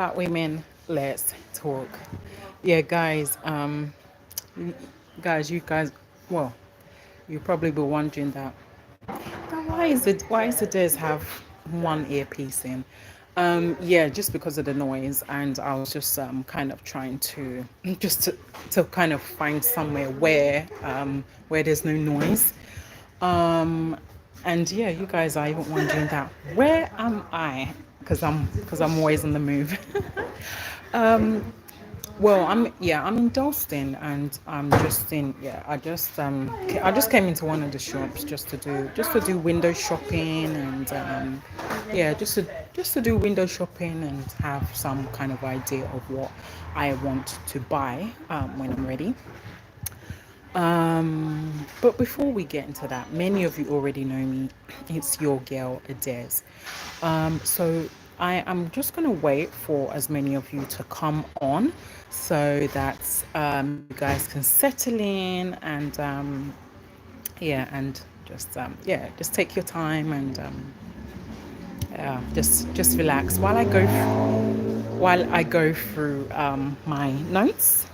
about women, let's talk. Yeah, guys, you guys, well, you probably be wondering that why is the Des have one earpiece in? Yeah, just because of the noise, and I was just kind of trying to to kind of find somewhere where there's no noise. Um, and yeah, you guys are even wondering that where am I? Because I'm always on the move. Well, I'm in Dalston, and I'm just in I just came into one of the shops just to do window shopping, and yeah, just to do window shopping and have some kind of idea of what I want to buy when I'm ready. But before we get into that, many of you already know me. It's your girl, Adez. So I am just going to wait for as many of you to come on so that you guys can settle in and yeah, and just take your time and yeah, just relax while I go through my notes.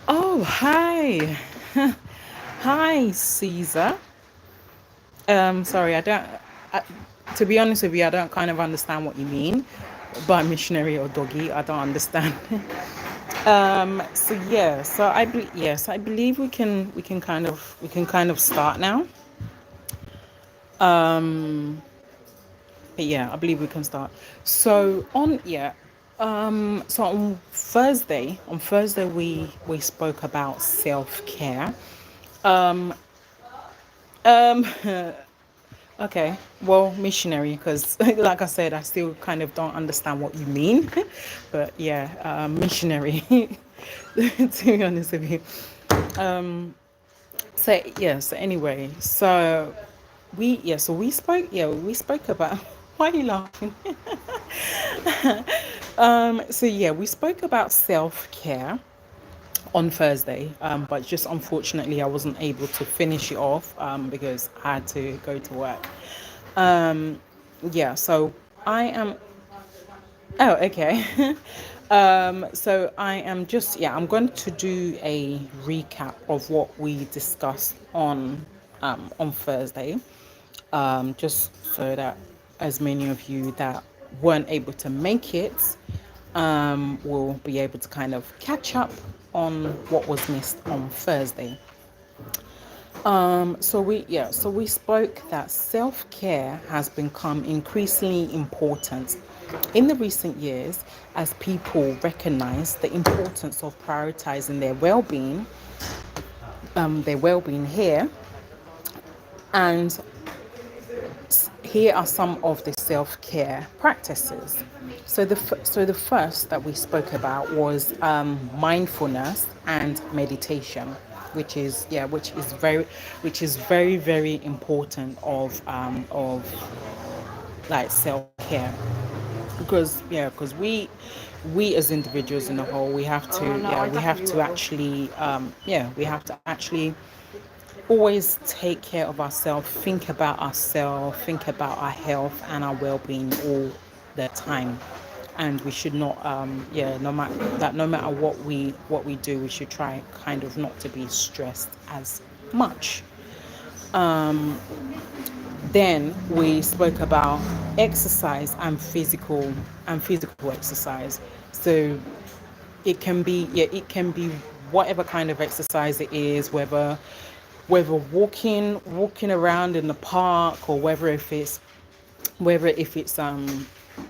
Oh, hi. Hi, Caesar. Sorry, I don't. I, to be honest with you, I don't kind of understand what you mean by missionary or doggy. I don't understand. So yeah, yes, I believe we can kind of start now. Um, yeah, I believe we can start. So on yeah, so on Thursday we spoke about self care. Um, um, Okay, well, missionary, because like I said, I still kind of don't understand what you mean. But yeah, missionary, to be honest with you. So, yeah, so anyway, so we spoke about, why are you laughing? So yeah, we spoke about self-care on Thursday, but just unfortunately, I wasn't able to finish it off because I had to go to work. Um, yeah, so I am. Oh, okay. So I am just, yeah, I'm going to do a recap of what we discussed on Thursday, just so that as many of you that weren't able to make it will be able to kind of catch up on what was missed on Thursday. So we spoke that self-care has become increasingly important in the recent years as people recognize the importance of prioritizing their well-being here. And here are some of the self-care practices. So the first that we spoke about was mindfulness and meditation, which is very very important of like self-care, because we as individuals in the whole we have to actually we have to actually always take care of ourselves, think about our health and our well-being all the time. And we should not, no matter what we do, we should try kind of not to be stressed as much. Then we spoke about exercise and physical exercise. So it can be whatever kind of exercise it is, whether walking around in the park, or whether if it's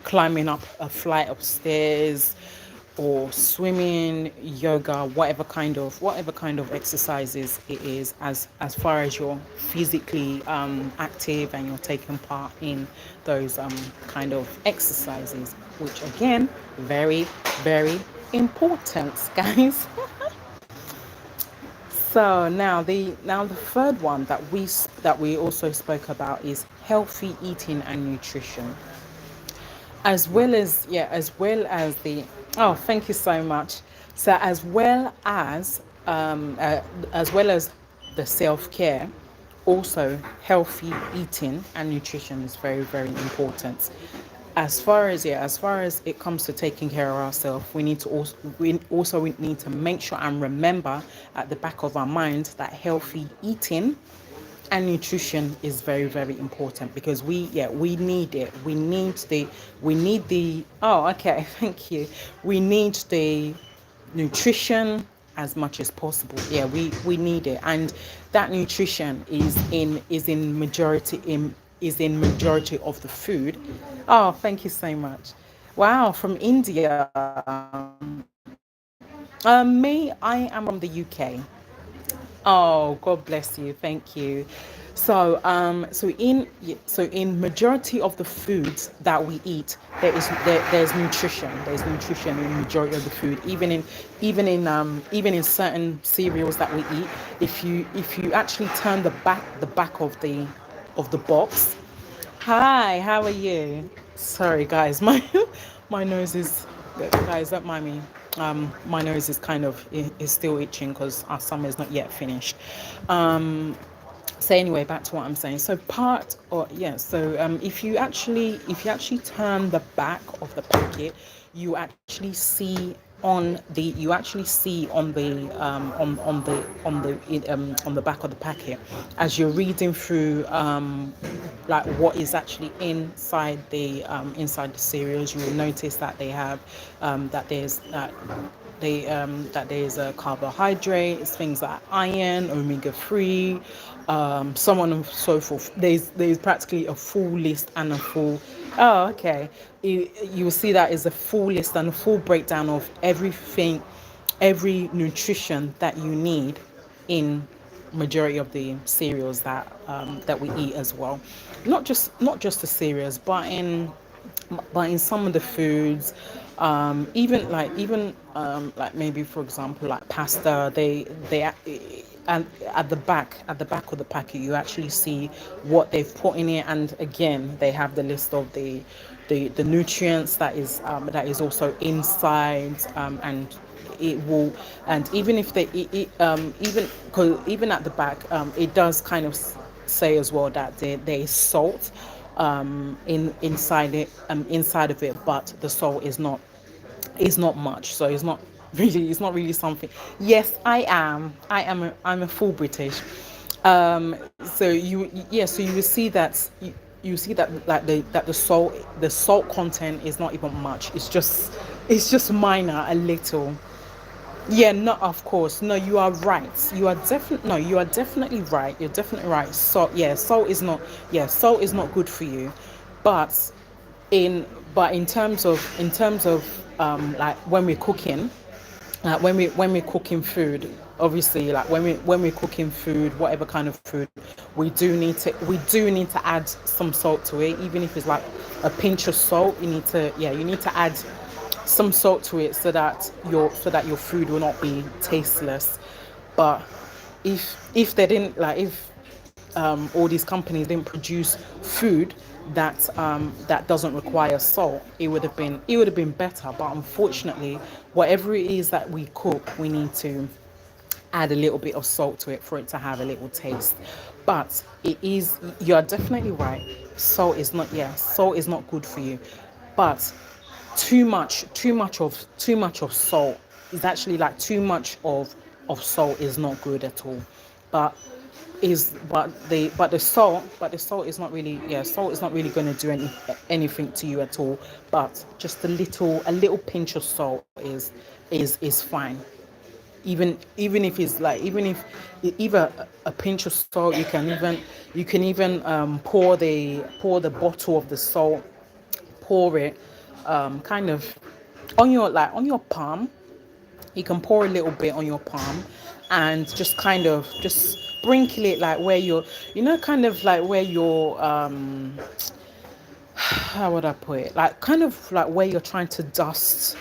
climbing up a flight of stairs, or swimming, yoga, whatever kind of exercises it is, as far as you're physically active and you're taking part in those kind of exercises, which again, very very important, guys. So now the third one that we also spoke about is healthy eating and nutrition, as well as the thank you so much. So as well as the self-care, also healthy eating and nutrition is very, very important. As far as it comes to taking care of ourselves, we need to make sure and remember at the back of our mind that healthy eating and nutrition is very, very important, because we need it. We need the okay, thank you. We need the nutrition as much as possible. We need it, and that nutrition is in majority of the food. Oh, thank you so much. Wow, from India. Me, I am from the UK. Oh, God bless you. Thank you. So in majority of the foods that we eat, there's nutrition. There's nutrition in majority of the food. Even in certain cereals that we eat, if you actually turn the back of the box. Hi, how are you? Sorry, guys, my nose is. Guys, don't mind me. My nose is kind of is still itching because our summer is not yet finished. Um, so anyway, back to what I'm saying. So part or yeah. So if you actually turn the back of the packet, you actually see on the back of the packet, as you're reading through like what is actually inside the cereals. You will notice that they have that there's a carbohydrates, things like iron, omega-3, so on and so forth. There's practically a full list and a full. Oh, okay. You will see that is a full list and a full breakdown of everything, every nutrition that you need in majority of the cereals that we eat as well. Not just the cereals, but in some of the foods, even like maybe for example like pasta, and at the back of the packet you actually see what they've put in it, and again they have the list of the nutrients that is also inside, and it will. And even if they even cause even at the back, it does kind of say as well that there is salt inside of it, but the salt is not much, so it's not really something. Yes, I'm a full British. So you will see that you see that like the salt content is not even much. It's just minor, a little. Yeah, no, of course. No, you are right. You are definitely right. You're definitely right. Salt is not good for you. But in but in terms of like when we're cooking, when we're cooking food, obviously like when we're cooking food, whatever kind of food, we do need to add some salt to it, even if it's like a pinch of salt. You need to add some salt to it, so that your food will not be tasteless. But if they didn't like if all these companies didn't produce food that doesn't require salt, it would have been better. But unfortunately, whatever it is that we cook, we need to add a little bit of salt to it for it to have a little taste. But you are definitely right. Salt is not good for you. But too much of salt is actually like too much of salt is not good at all. But the salt is not really, salt is not really going to do anything to you at all. But just a little pinch of salt is fine. Even if it's like, even if either a pinch of salt, you can even pour the bottle of the salt, pour it kind of on your palm. You can pour a little bit on your palm, and just kind of just sprinkle it like where you're, kind of like where your how would I put it? Like kind of like where you're trying to dust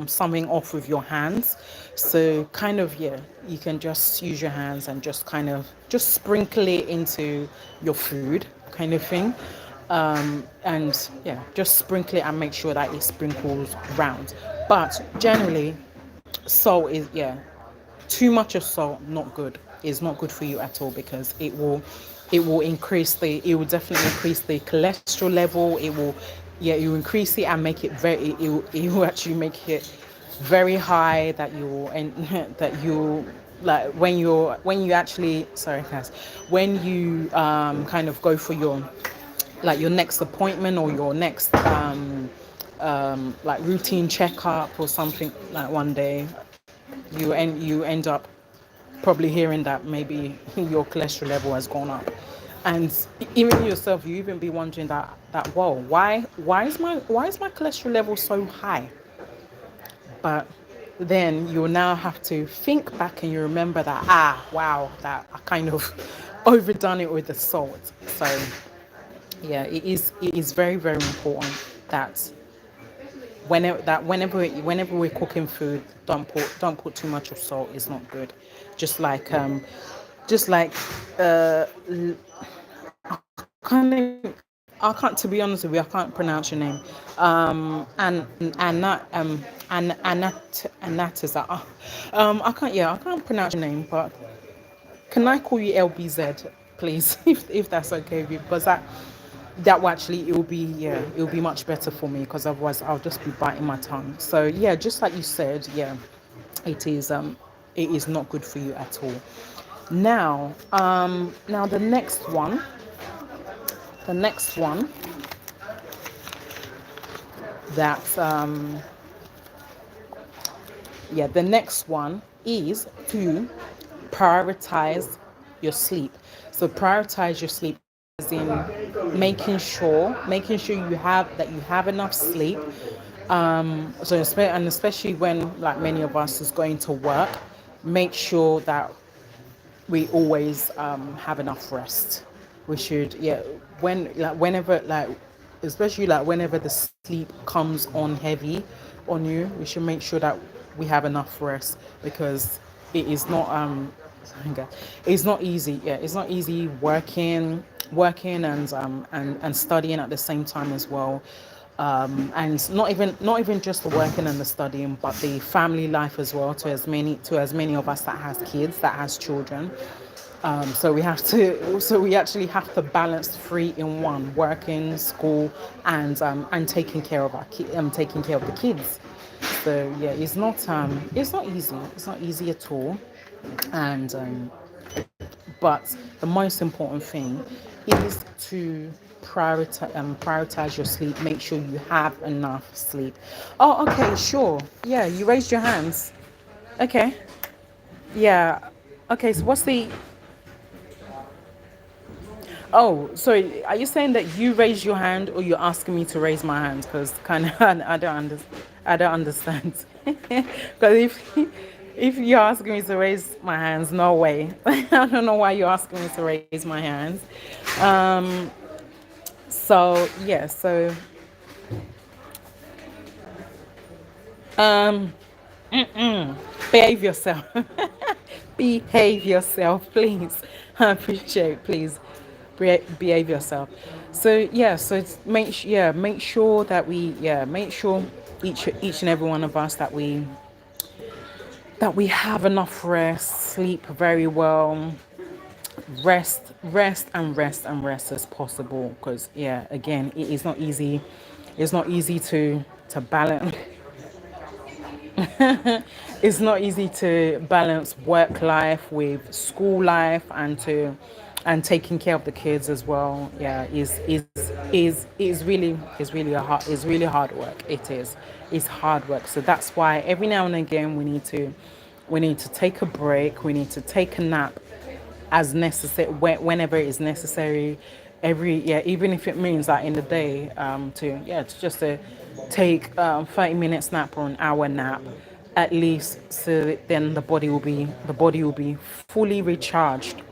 something off with your hands. So kind of yeah, you can just use your hands and just kind of just sprinkle it into your food, kind of thing. And yeah, just sprinkle it and make sure that it sprinkles round. But generally, salt is yeah, too much of salt not good, is not good for you at all, because it will increase the it will definitely increase the cholesterol level. It will yeah, you increase it and make it very it will actually make it very high, that you will and that you like when you actually sorry guys, when you kind of go for your like your next appointment or your next like routine checkup or something, like one day you end up probably hearing that maybe your cholesterol level has gone up, and even yourself, you even be wondering that whoa, why is my cholesterol level so high? But then you'll now have to think back and you remember that wow, that I kind of overdone it with the salt. So yeah, it is very very important that whenever we're cooking food, don't put too much of salt. It's not good. Just like just like uh can't even, I can't, to be honest with you, I can't pronounce your name. And not and that is that. I can't pronounce your name, but can I call you LBZ, please, if that's okay with you? Because that will actually, it will be much better for me, because otherwise I'll just be biting my tongue. So yeah, just like you said, yeah, it is it is not good for you at all. Now the next one that the next one is to prioritize your sleep. So prioritize your sleep as in making sure you have enough sleep. So and especially when like many of us is going to work, make sure that we always have enough rest. We should, yeah, whenever, like, especially like whenever the sleep comes on heavy on you, we should make sure that we have enough rest, because it is not it's not easy. Yeah, it's not easy working and studying at the same time as well. And not even just the working and the studying, but the family life as well, to as many of us that has kids, that has children. So we actually have to balance three in one: working, school, and taking care of the kids. So yeah, it's not easy. It's not easy at all. And but the most important thing is to prioritize your sleep. Make sure you have enough sleep. Oh, okay, sure. Yeah, you raised your hands. Okay. Yeah. Okay. So what's the? Oh, sorry. Are you saying that you raised your hand, or you're asking me to raise my hand? Because kind of, I don't understand. Because if you're asking me to raise my hands, no way. I don't know why you're asking me to raise my hands. Um. So yeah. So um. Behave yourself. Behave yourself, please. I appreciate, please. Behave yourself. So yeah, so make sure that make sure each and every one of us that we have enough rest, sleep very well, rest as possible. Because yeah, again, it is not easy. It's not easy to balance. It's not easy to balance work life with school life, and taking care of the kids as well. Yeah, is really hard work. It is. It's hard work. So that's why every now and again we need to take a break. We need to take a nap as necessary, whenever it is necessary. Even if it means that in the day, to just to take 30 minutes nap or an hour nap at least, so that then the body will be fully recharged.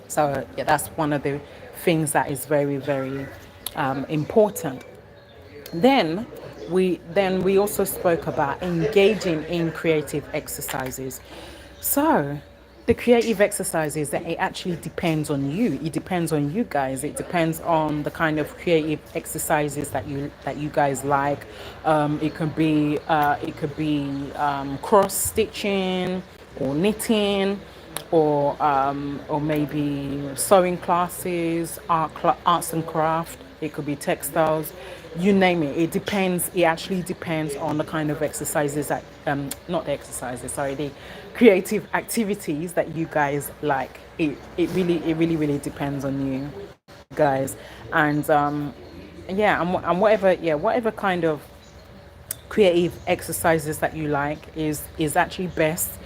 So yeah, that's one of the things that is very very important. Then we also spoke about engaging in creative exercises. So the creative exercises, that it actually depends on you. It depends on you guys. It depends on the kind of creative exercises that you guys like. It could be cross stitching or knitting, or maybe sewing classes, arts and craft. It could be textiles, you name it. It depends. It actually depends on the kind of exercises that, not the exercises, sorry, the creative activities that you guys like. It really depends on you guys, and whatever kind of creative exercises that you like is actually best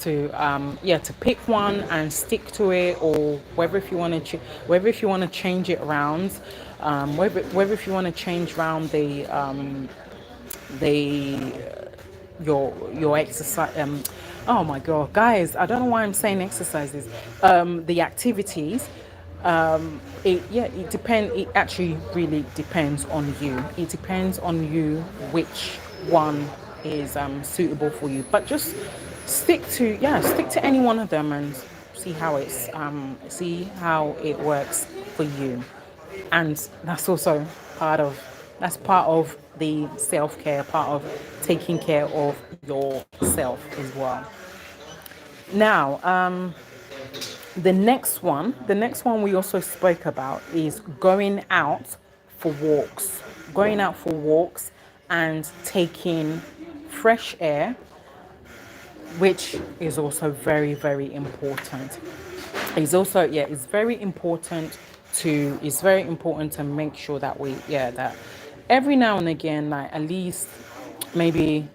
to to pick one and stick to it, or whether if you want to change it around, whether if you want to change around the your exercise, oh my god, guys, I don't know why I'm saying exercises, the activities. It actually really depends on you. It depends on you which one is suitable for you, but just stick to any one of them and see how it works for you. And that's part of the self-care, part of taking care of yourself as well. Now, the next one we also spoke about is going out for walks and taking fresh air, which is also very, very important. It's very important to make sure that that every now and again, like at least maybe,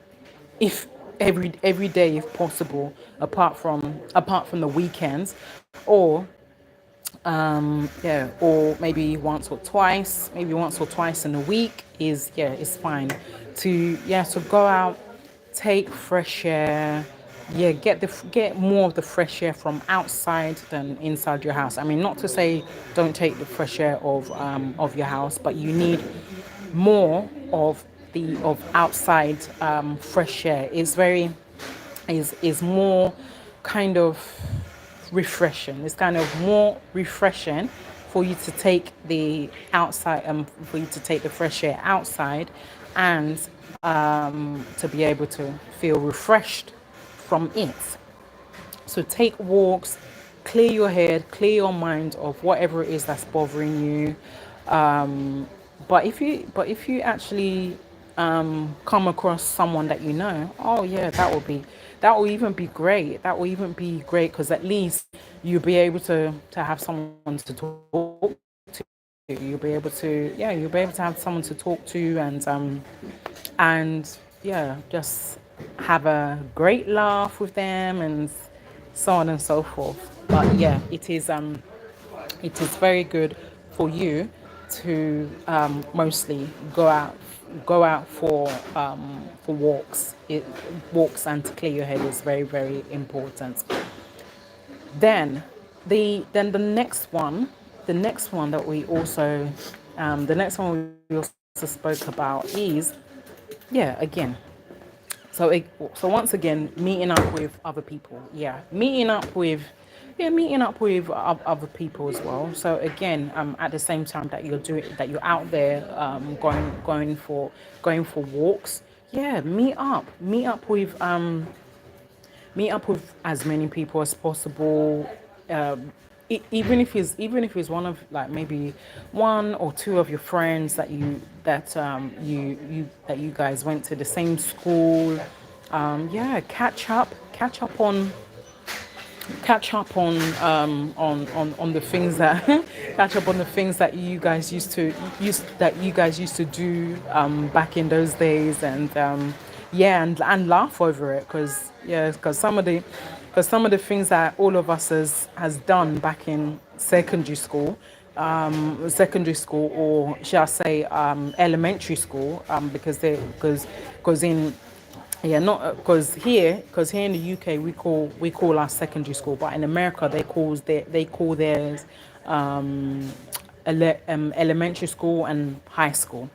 if every day if possible, apart from the weekends, or or maybe once or twice in a week is fine, to go out, take fresh air. Get more of the fresh air from outside than inside your house. I mean, not to say don't take the fresh air of your house, but you need more of outside fresh air. Is more kind of refreshing. It's kind of more refreshing for you to take the fresh air outside, and to be able to feel refreshed from it. So take walks, clear your head, clear your mind of whatever it is that's bothering you. But if you actually come across someone that you know, oh yeah, that will even be great. That will even be great, because at least you'll be able to have someone to talk to. You'll be able to have someone to talk to, and just have a great laugh with them, and so on and so forth. But yeah, it is very good for you to mostly go out for walks, and to clear your head is very, very important. Then the next one that we also spoke about is, again, so once again, meeting up with other people. Other people as well. So again, at the same time that you're out there, going for walks. Meet up with as many people as possible. Even if it's one of, like, maybe one or two of your friends that you guys went to the same school. Catch up on the things that catch up on the things that you guys used to do back in those days, and laugh over it, because some of the things that all of us has done back in secondary school, or shall I say, elementary school, because in not because here in the UK we call our secondary school, but in America they call theirs elementary school and high school.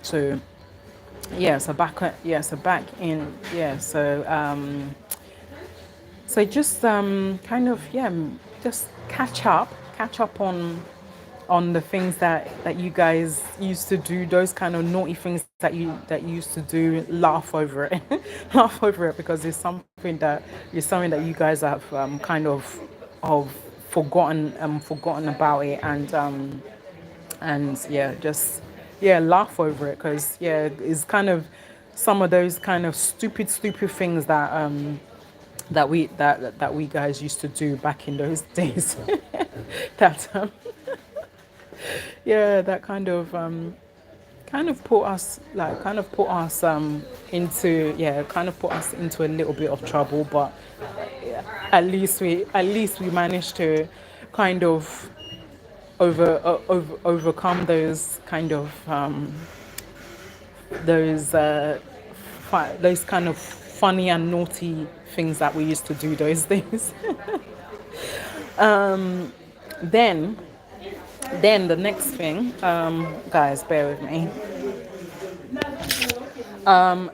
So yeah, so back yeah, so back in yeah, so just kind of yeah, just catch up on the things that you guys used to do, those kind of naughty things that you used to do. Laugh over it, laugh over it, because it's something that you guys have kind of forgotten about it, and yeah, just yeah, laugh over it, because yeah, it's kind of some of those kind of stupid things that we guys used to do back in those days. that yeah, that kind of put us into yeah, kind of put us into a little bit of trouble, but at least we managed to kind of overcome those kind of those those kind of funny and naughty things that we used to do those days. then then the next thing, guys, bear with me.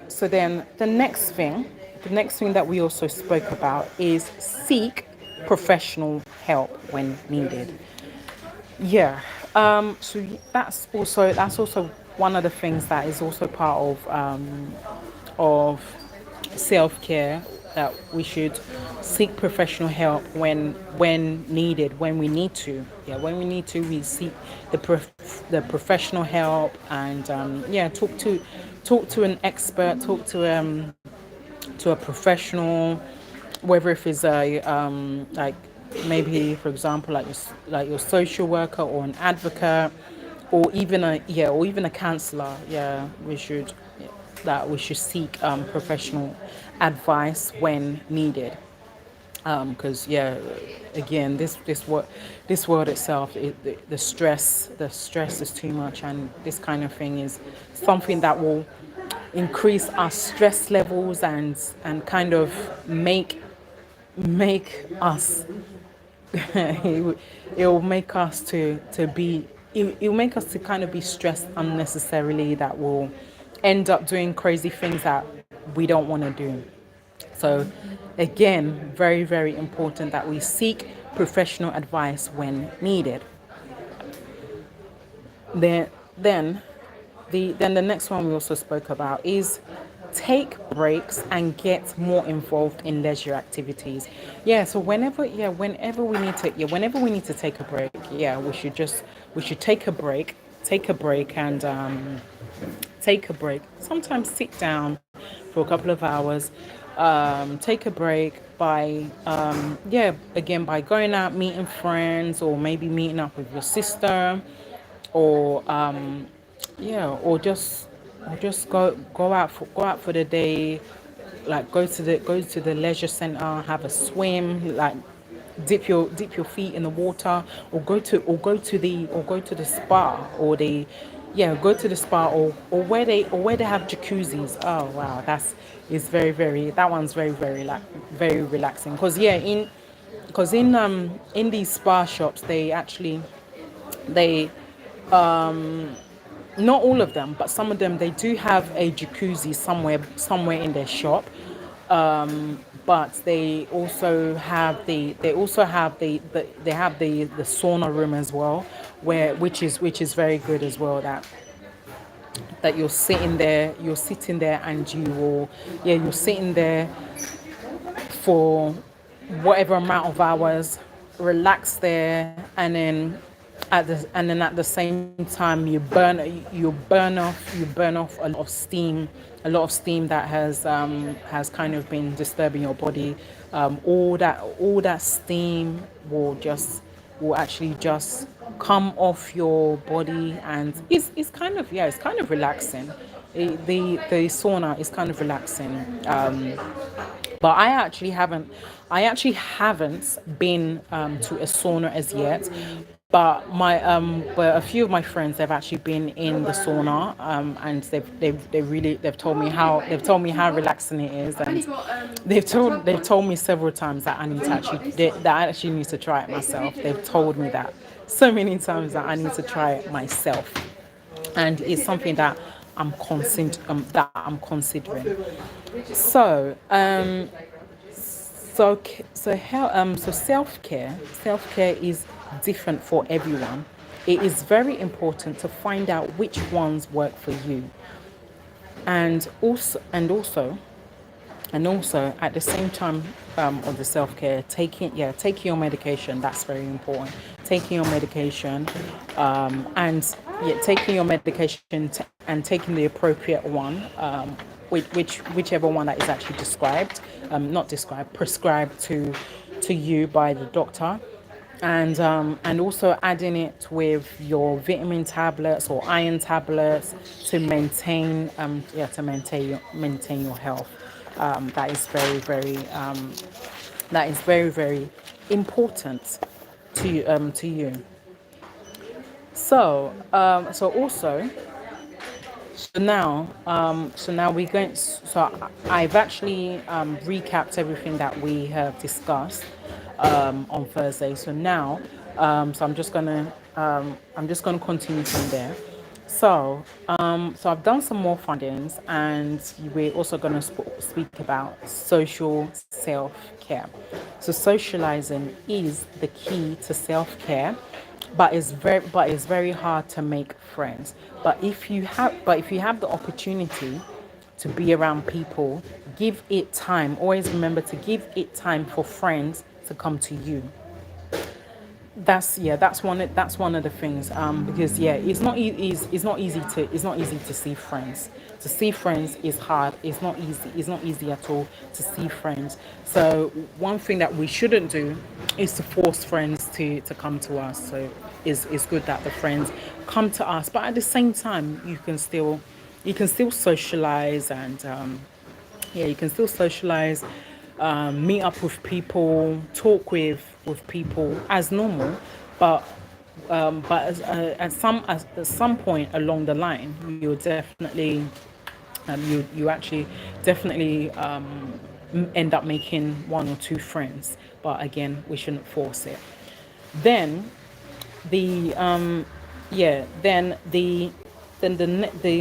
So then the next thing that we also spoke about is seek professional help when needed. Yeah. So that's also one of the things that is also part of self care, that we should seek professional help when needed, when we need to. Yeah, when we need to, we seek the professional help, and yeah, talk to an expert, talk to a professional, whether if it's a like maybe for example like your social worker or an advocate, or even a counselor. Yeah, we should seek professional advice when needed, because yeah, again, this world itself, the stress is too much, and this kind of thing is something that will increase our stress levels, and kind of make us it will make us to be it will make us to kind of be stressed unnecessarily, that will end up doing crazy things that we don't want to do. So again, very, very important that we seek professional advice when needed. Then then the next one we also spoke about is take breaks and get more involved in leisure activities. Yeah, so whenever we need to take a break, yeah, we should take a break, and take a break. Sometimes sit down for a couple of hours. Take a break by yeah, again, by going out, meeting friends, or maybe meeting up with your sister, or yeah, or just go out for the day, like go to the leisure center, have a swim, like dip your feet in the water, or go to the spa, or the yeah, go to the spa, or where they have jacuzzis. Oh wow, that's is very, that one's very like very relaxing, because yeah, in these spa shops, they not all of them, but some of them, they do have a jacuzzi somewhere in their shop. But they also have they have the sauna room as well, where which is very good as well. That you're sitting there, and you're sitting there for whatever amount of hours, relax there, and then at the same time, you burn off a lot of steam that has kind of been disturbing your body. All that steam will actually just come off your body, and it's kind of yeah, it's kind of relaxing. The sauna is kind of relaxing. But I actually haven't been to a sauna as yet. But a few of my friends, they've actually been in the sauna, and they've told me how relaxing it is, and they've told me several times that I actually need to try it myself. They've told me that so many times that I need to try it myself. and it's something that I'm considering. So so self care is different for everyone. It is very important to find out which ones work for you, and also at the same time, of the self-care, taking your medication, that's very important. Taking your medication, and yeah, taking your medication, and taking the appropriate one, whichever one that is actually described, not described, prescribed to you by the doctor, and also adding it with your vitamin tablets or iron tablets to maintain your health. That is very important to you. So also, so now we're going. So I've actually recapped everything that we have discussed on Thursday. So I'm just gonna continue from there. So I've done some more findings, and we're also going to speak about social self care. So socializing is the key to self care, but it's very hard to make friends. But if you have the opportunity to be around people, give it time. Always remember to give it time for friends to come to you. That's one of the things, because it's not easy to see friends. To see friends is hard. It's not easy at all to see friends. So one thing that we shouldn't do is to force friends to come to us. So it's good that the friends come to us, but at the same time you can still socialize, and you can still socialize, meet up with people, talk with people as normal, but at some point along the line, you'll definitely you actually definitely end up making one or two friends. But again, we shouldn't force it. Then the yeah then the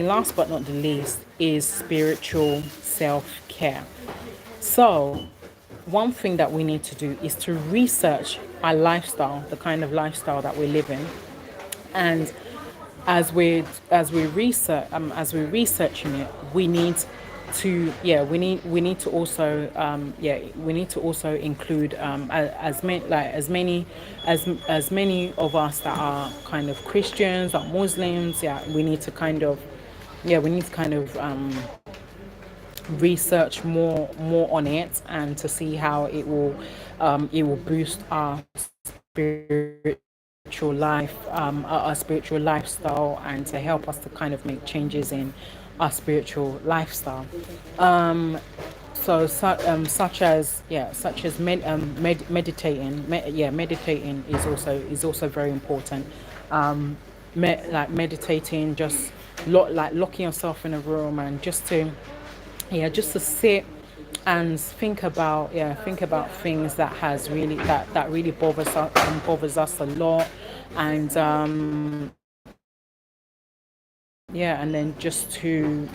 last but not the least is spiritual self-care. So one thing that we need to do is to research our lifestyle, the kind of lifestyle that we're living, and as we're researching it, we need to also include, as many of us that are kind of Christians or Muslims. We need to kind of research more on it, and to see how it will boost our spiritual lifestyle, and to help us to kind of make changes in our spiritual lifestyle. Meditating is also very important. Meditating, just locking yourself in a room, and just to sit and think about things that really bothers us a lot, and and then just to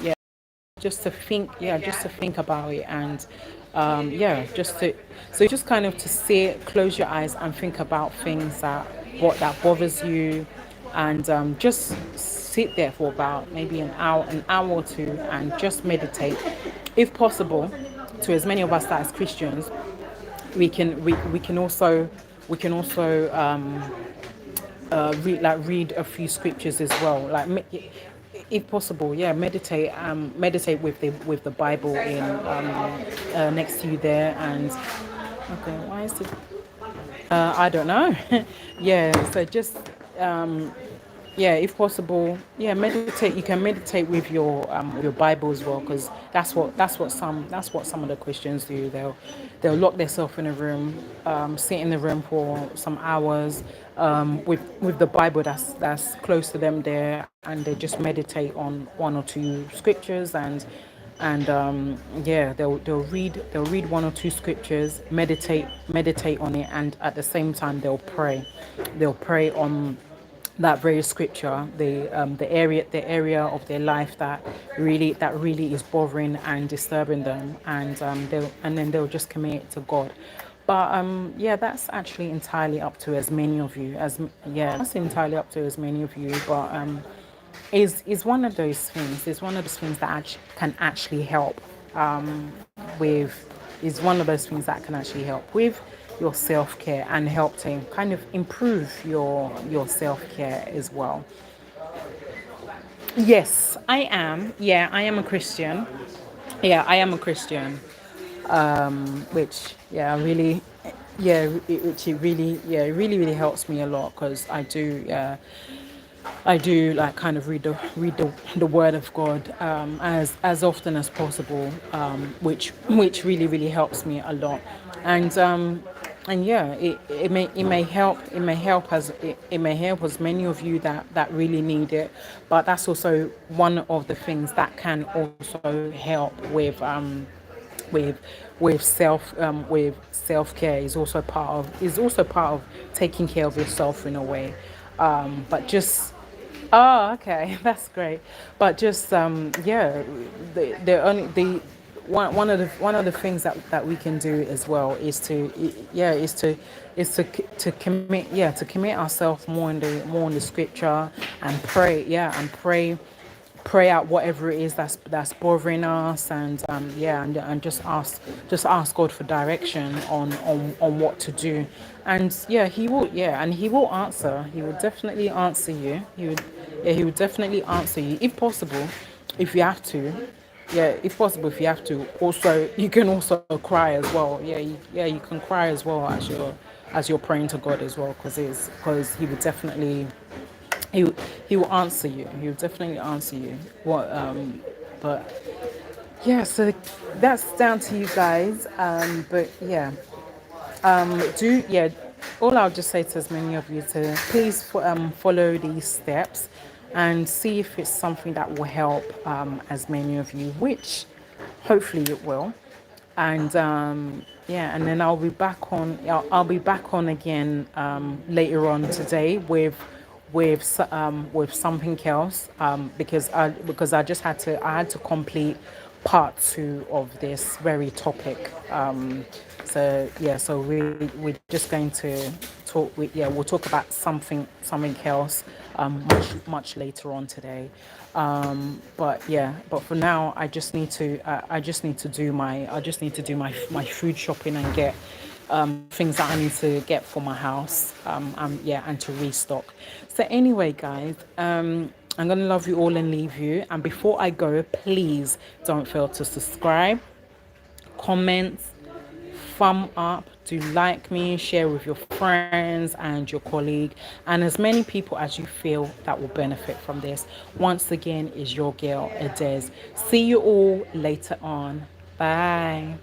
think about it, and just kind of to sit, close your eyes, and think about things that bothers you, and just sit there for about maybe an hour or two, and just meditate, if possible. To as many of us that as Christians, we can also read a few scriptures as well, if possible. Meditate with the Bible in, next to you there. And okay, why is it, I don't know. So just, if possible, meditate. You can meditate with your Bible as well, because that's what some of the Christians do. They'll lock themselves in a room, sit in the room for some hours, with the Bible that's close to them there, and they just meditate on one or two scriptures, and they'll read one or two scriptures, meditate on it, and at the same time they'll pray. They'll pray that very scripture, the area of their life that really is bothering and disturbing them, and then they'll just commit it to God. But yeah, that's actually entirely up to as many of you as yeah, that's entirely up to as many of you. But is one of those things. Is one of those things that can actually help with. Is one of those things that can actually help with your self care and help to kind of improve your self care as well. Yes, I am. Yeah, I am a Christian. Yeah, I am a Christian. Which yeah, really, yeah, which it really, yeah, it really helps me a lot because I do like kind of read the Word of God as often as possible, which really helps me a lot, and yeah, it may help as many of you that really need it, but that's also one of the things that can also help with with self care is also part of taking care of yourself in a way, but just oh, okay, that's great. But just yeah, the only the one of the things that we can do as well is to yeah to commit to commit ourselves more in the scripture and pray and pray out whatever it is that's bothering us, and yeah, and just ask God for direction on what to do, and yeah, he will answer. He will definitely answer you. He would definitely answer you if possible, if you have to. Yeah, if possible, if you have to. Also, you can also cry as well. Yeah, you can cry as well as you're praying to God as well, because he would definitely he he will answer you. He will definitely answer you. What but yeah, so that's down to you guys. But yeah, do yeah. All I'll just say to as many of you to please follow these steps and see if it's something that will help as many of you, which hopefully it will. And yeah, and then I'll be back on again later on today with something else, because I had to complete part two of this very topic. So yeah, so we're just going to we'll talk about something else much later on today. But yeah, but for now, I just need to do my food shopping and get things that I need to get for my house, yeah, and to restock. So anyway, guys, I'm gonna love you all and leave you. And before I go, please don't fail to subscribe, comment, thumb up, do like me, share with your friends and your colleague, and as many people as you feel that will benefit from this. Once again, is your girl Adez. See you all later on. Bye.